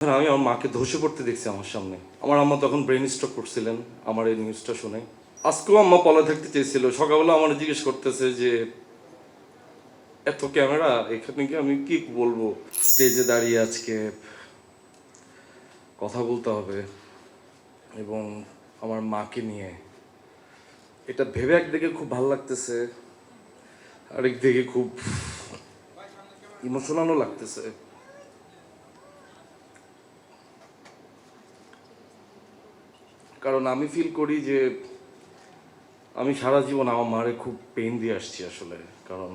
আমি আমার মাকে ধসে পড়তে দেখছি আমার সামনে। আমার আম্মা তখন ব্রেন স্ট্রোক করছিলেন আমার এই নিউজটা শুনে। আজকেও আম্মা পলা থাকতে চেয়েছিল। সকালবেলা আমার জিজ্ঞেস করতেছে যে এত ক্যামেরা এখানে, কি আমি কি বলবো? স্টেজে দাঁড়িয়ে আজকে কথা বলতে হবে এবং আমার মাকে নিয়ে, এটা ভেবে একদিকে খুব ভালো লাগতেছে, আরেক দিকে খুব ইমোশনালও লাগতেছে। কারণ আমি ফিল করি যে আমি সারা জীবন আমার মারে খুব পেইন দিয়ে আসছি আসলে। কারণ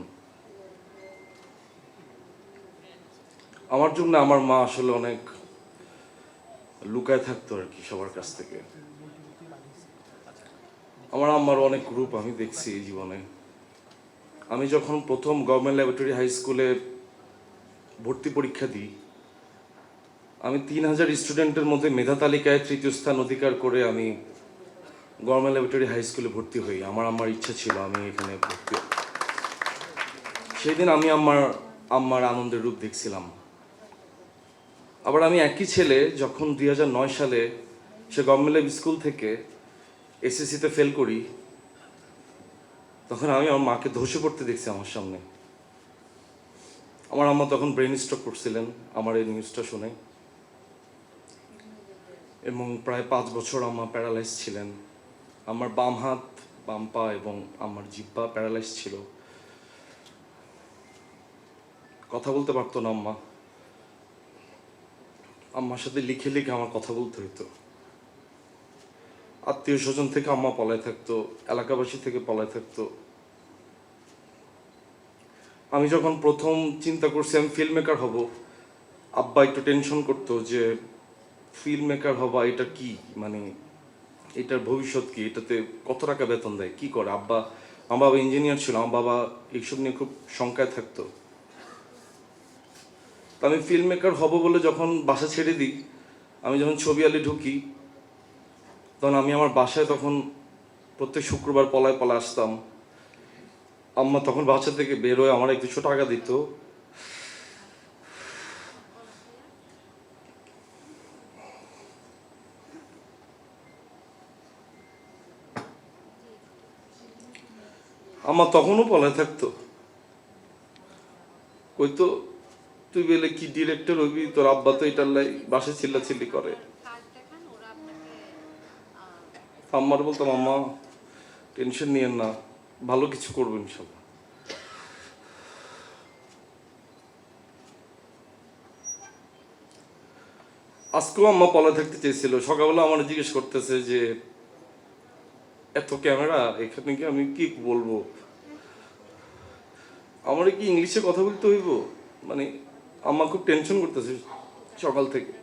আমার জন্য আমার মা আসলে অনেক লুকায় থাকতো আর কি সবার কাছ থেকে। আমার আম্মার অনেক গ্রুপ আমি দেখছি এই জীবনে। আমি যখন প্রথম গভর্নমেন্ট ল্যাবরেটরি হাই স্কুলে ভর্তি পরীক্ষা দিই, আমি 3000 স্টুডেন্টের মধ্যে মেধা তালিকায় তৃতীয় স্থান অধিকার করে আমি গভর্নমেন্ট ল্যাবরেটরি হাই স্কুলে ভর্তি হই। আমার ইচ্ছা ছিল আমি এখানে ভর্তি হই। সেই দিন আমি আম্মার আনন্দের রূপ দেখছিলাম। আবার আমি একই ছেলে যখন 2009 সালে সে গভর্নমেন্ট ল্যাব স্কুল থেকে এসএসসিতে ফেল করি, তখন আমি আমার মাকে ধসে পড়তে দেখছি আমার সামনে। আমার আম্মা তখন ব্রেন স্ট্রোক করছিলেন আমার এই নিউজটা শুনে, এবং প্রায় 5 বছর আম্মা প্যারালাইজ ছিলেন। আমার বাম হাত, বাম পা এবং আমার জিহ্বা প্যারালাইজ ছিল। কথা বলতে পারতো না আম্মা। আম্মার সাথে লিখে লিখে আমার কথা বলতে হইতো। আত্মীয় স্বজন থেকে আম্মা পলায় থাকতো, এলাকাবাসী থেকে পলায় থাকতো। আমি যখন প্রথম চিন্তা করছি আমি ফিল্ম মেকার হব, আব্বা একটু টেনশন করতো যে ফিল্ম মেকার হবা এটা কি, মানে এটার ভবিষ্যৎ কি, এটাতে কত টাকা বেতন দেয়, কি করে আব্বা। আমার বাবা ইঞ্জিনিয়ার ছিল, আমার বাবা এইসব নিয়ে খুব শঙ্কায় থাকতো। তো আমি ফিল্ম মেকার হব বলে যখন বাসা ছেড়ে দিই, আমি যখন ছবি আলি ঢুকি, তখন আমি আমার বাসায় তখন প্রত্যেক শুক্রবার পলায় পলায় আসতাম। আম্মা তখন বাসা থেকে বেরোয় আমার কিছু টাকা দিত। আম্মা তখনও পলায় থাকতো, কইতো তুই বেলে কি ডিরেক্টর হবি, তোর আব্বা তো এটার লাই বাসায় চিল্লাচিল্লি করে। আম্মার বলতাম আম্মা টেনশন নিয়েন না, ভালো কিছু করবো ইনশাল্লাহ। আজকেও আম্মা পলায় থাকতে চেয়েছিল। সকালবেলা আমার জিজ্ঞেস করতেছে যে এত ক্যামেরা এখানে, কি আমি কি বলবো? আমার কি ইংলিশে কথা বলতে হইব? মানে আম্মা খুব টেনশন করতেছে সকাল থেকে।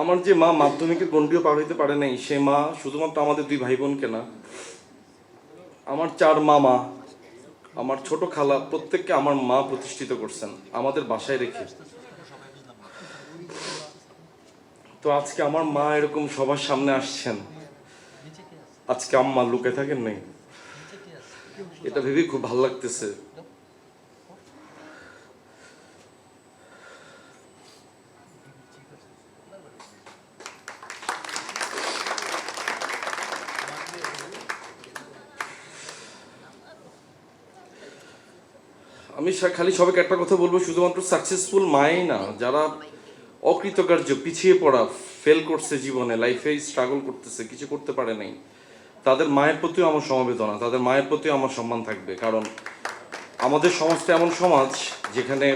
আমার যে মা মাধ্যমিকের গণ্ডিও পার হইতে পারে নাই, সে মা শুধুমাত্র আমাদের 2 ভাই বোনকে না, আমার 4 মামা, আমার ছোট খালা, প্রত্যেককে আমার মা প্রতিষ্ঠিত করছেন আমাদের বাসায় রেখে। তো আজকে আমার মা এরকম সবার সামনে আসছেন, আজকে আম্মা লুকে থাকেন নাই, এটা ভেবে খুব ভালো লাগতেছে। আমি খালি সবাইকে একটা কথা বলবো, শুধুমাত্র সাকসেসফুল মাই না, যারা অকৃতকার্য, পিছিয়ে পড়া, ফেল করছে জীবনে, লাইফে স্ট্রাগল করতেছে, কিছু করতে পারে নাই, তাদের মায়ের প্রতিও আমার সমবেদনা, তাদের মায়ের প্রতিও আমার সম্মান থাকবে। কারণ আমাদের সমাজটা এমন সমাজ যেখানে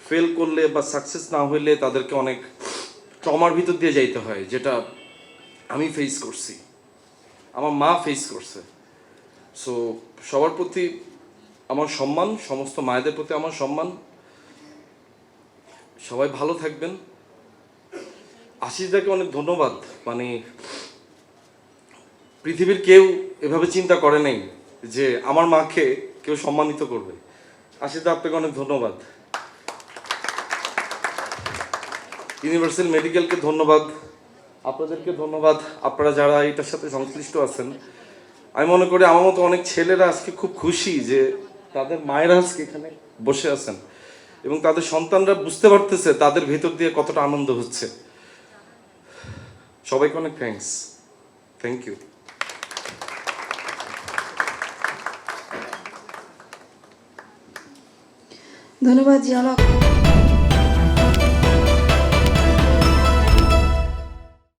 ফেল করলে বা সাকসেস না হইলে তাদেরকে অনেক ট্রমার ভিতর দিয়ে যাইতে হয়, যেটা আমি ফেস করছি, আমার মা ফেস করছে। সো সবার প্রতি আমার সম্মান, সমস্ত মায়েদের প্রতি আমার সম্মান। সবাই ভালো থাকবেন। আশিসদাকে অনেক ধন্যবাদ। মানে পৃথিবীর কেউ এভাবে চিন্তা করে নাই যে আমার মাকে কেউ সম্মানিত করবে। আশিসদা, আপনাকে অনেক ধন্যবাদ। ইউনিভার্সাল মেডিকেলকে ধন্যবাদ, আপনাদেরকে ধন্যবাদ, আপনারা যারা এটার সাথে সংশ্লিষ্ট আছেন। আমি মনে করি আমার মতো অনেক ছেলেরা আজকে খুব খুশি যে তাদের মায়েরা আজকে এখানে বসে আছেন এবং তাদের সন্তানরা বুঝতে পারতেছে তাদের ভেতর দিয়ে কতটা আনন্দ হচ্ছে। সবাইকে অনেক থ্যাংক ইউ। ধন্যবাদ জিয়াউল হক।